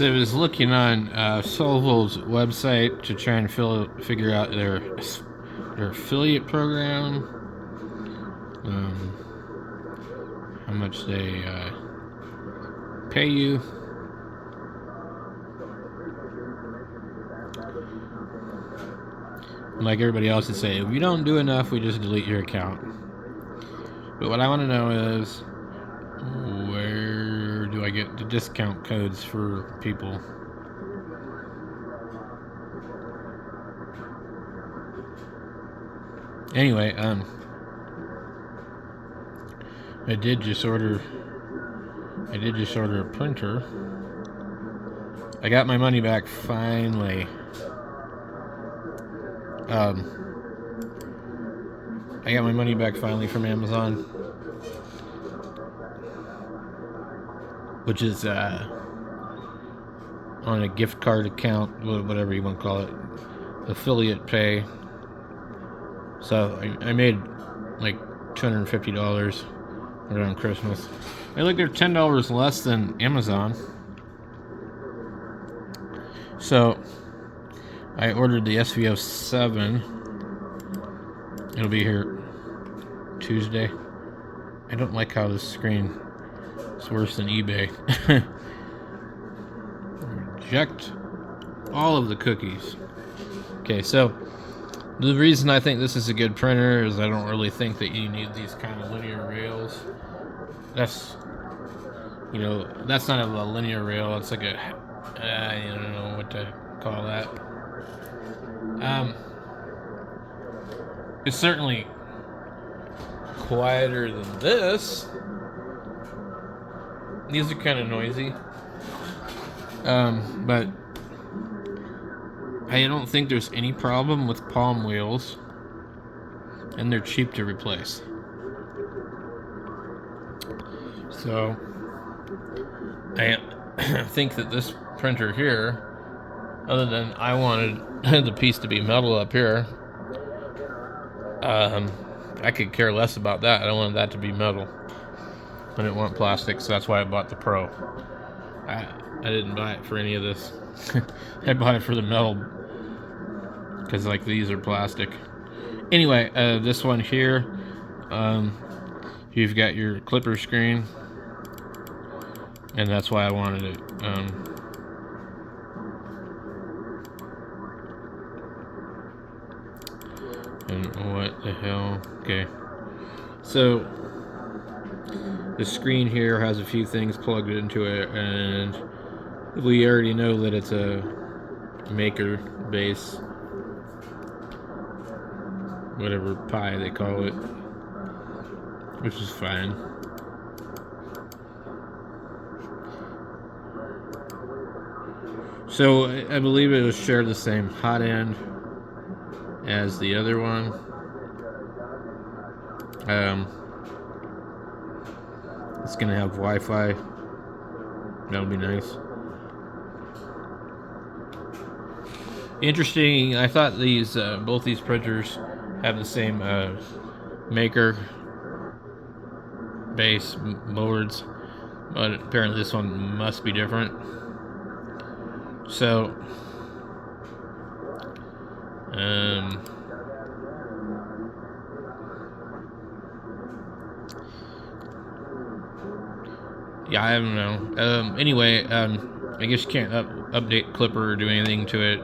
So I was looking on Sovol's website to try and figure out their affiliate program, how much they pay you. Like everybody else would say, if you don't do enough, we just delete your account. But what I want to know is, where do I get the discount codes for people? Anyway, I did just order a printer. I got my money back finally. I got my money back finally from Amazon, which is on a gift card account, whatever you want to call it, affiliate pay. So I made like $250 around Christmas. I think they're $10 less than Amazon. So I ordered the sv07. It'll be here Tuesday. I don't like how this screen is worse than eBay. Reject all of the cookies. Okay, so the reason I think this is a good printer is I don't really think that you need these kind of linear rails. That's not a linear rail. It's like I don't know what to call that. It's certainly quieter than this. These are kind of noisy. But I don't think there's any problem with palm wheels, and they're cheap to replace. So I think that this printer here, other than I wanted the piece to be metal up here, I could care less about that. I don't want that to be metal. I didn't want plastic, so that's why I bought the Pro. I didn't buy it for any of this. I bought it for the metal, because like these are plastic. Anyway, this one here, you've got your clipper screen, and that's why I wanted it. And what the hell? Okay, so the screen here has a few things plugged into it, and we already know that it's a maker base, whatever Pi they call it, which is fine. So I believe it will share the same hot end as the other one. It's gonna have Wi-Fi. That'll be nice. Interesting. I thought these both these printers have the same maker base boards, but apparently this one must be different. So yeah, I don't know. Anyway, I guess you can't update Clipper or do anything to it,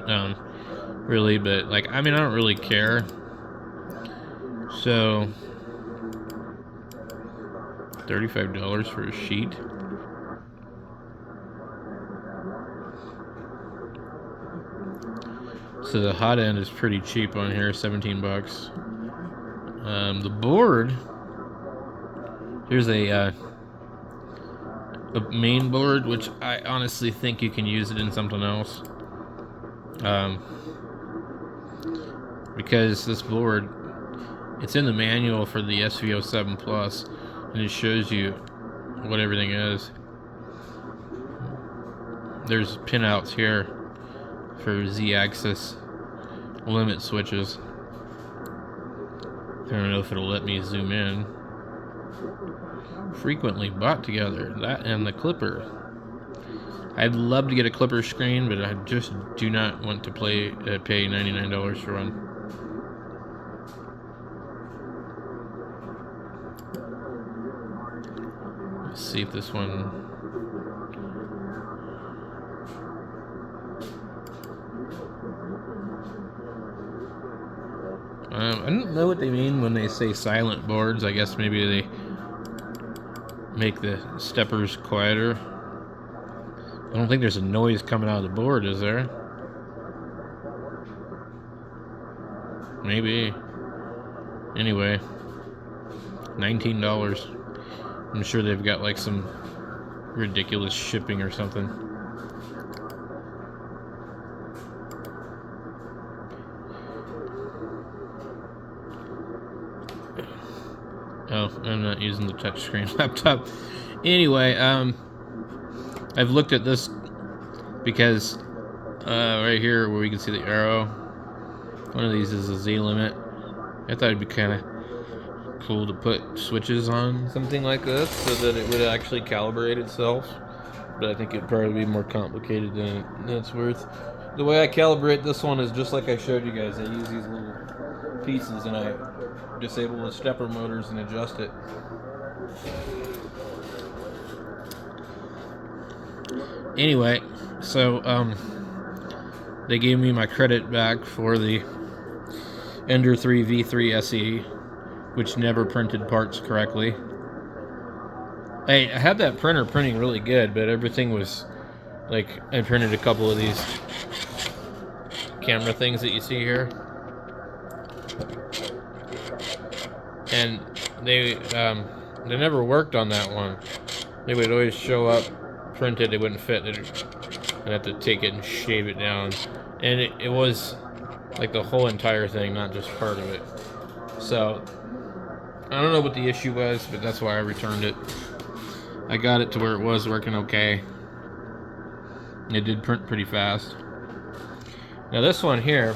really. But like, I mean, I don't really care. So, $35 for a sheet. So the hot end is pretty cheap on here, $17. The board, here's a main board, which I honestly think you can use it in something else. Because this board, it's in the manual for the sv07 Plus, and it shows you what everything is. There's pinouts here for Z-axis limit switches. I don't know if it'll let me zoom in. Frequently bought together, that and the clipper. I'd love to get a clipper screen, but I just do not want to pay $99 for one. Let's see if this one... I don't know what they mean when they say silent boards. I guess maybe they make the steppers quieter. I don't think there's a noise coming out of the board, is there? Maybe. Anyway, $19. I'm sure they've got like some ridiculous shipping or something. Oh, I'm not using the touchscreen laptop. Anyway, I've looked at this because right here where we can see the arrow, one of these is a Z limit. I thought it'd be kind of cool to put switches on something like this so that it would actually calibrate itself, but I think it'd probably be more complicated than it's worth. The way I calibrate this one is just like I showed you guys. I use these little pieces and I disable the stepper motors and adjust it. Anyway, so they gave me my credit back for the Ender 3 V3 SE, which never printed parts correctly. I had that printer printing really good, but everything was like, I printed a couple of these camera things that you see here, and they never worked on that one. They would always show up printed, it wouldn't fit. I'd have to take it and shave it down, and it was like the whole entire thing, not just part of it. So I don't know what the issue was, but that's why I returned it. I got it to where it was working okay. It did print pretty fast. Now this one here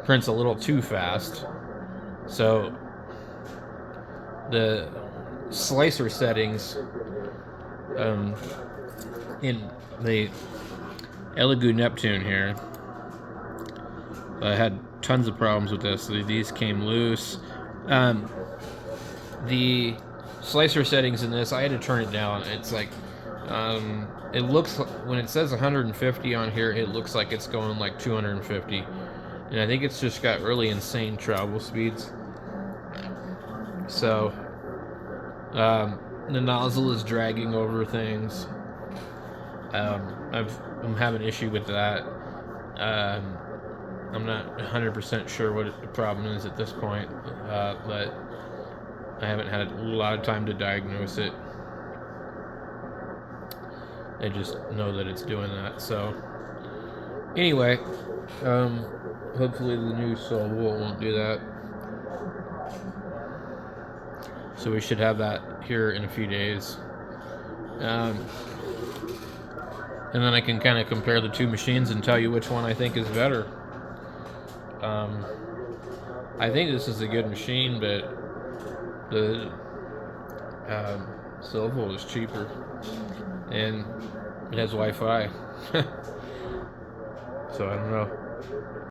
prints a little too fast. So the slicer settings in the elegoo Neptune here, I had tons of problems with this. These came loose. The slicer settings in this, I had to turn it down. It's like it looks, when it says 150 on here, it looks like it's going like 250, and I think it's just got really insane travel speeds. So the nozzle is dragging over things. I'm having an issue with that. I'm not 100% sure what the problem is at this point, but I haven't had a lot of time to diagnose it. I just know that it's doing that. So anyway, hopefully the new sovol won't do that. So we should have that here in a few days. And then I can kind of compare the two machines and tell you which one I think is better. I think this is a good machine, but the sovol is cheaper and it has Wi-Fi. So I don't know.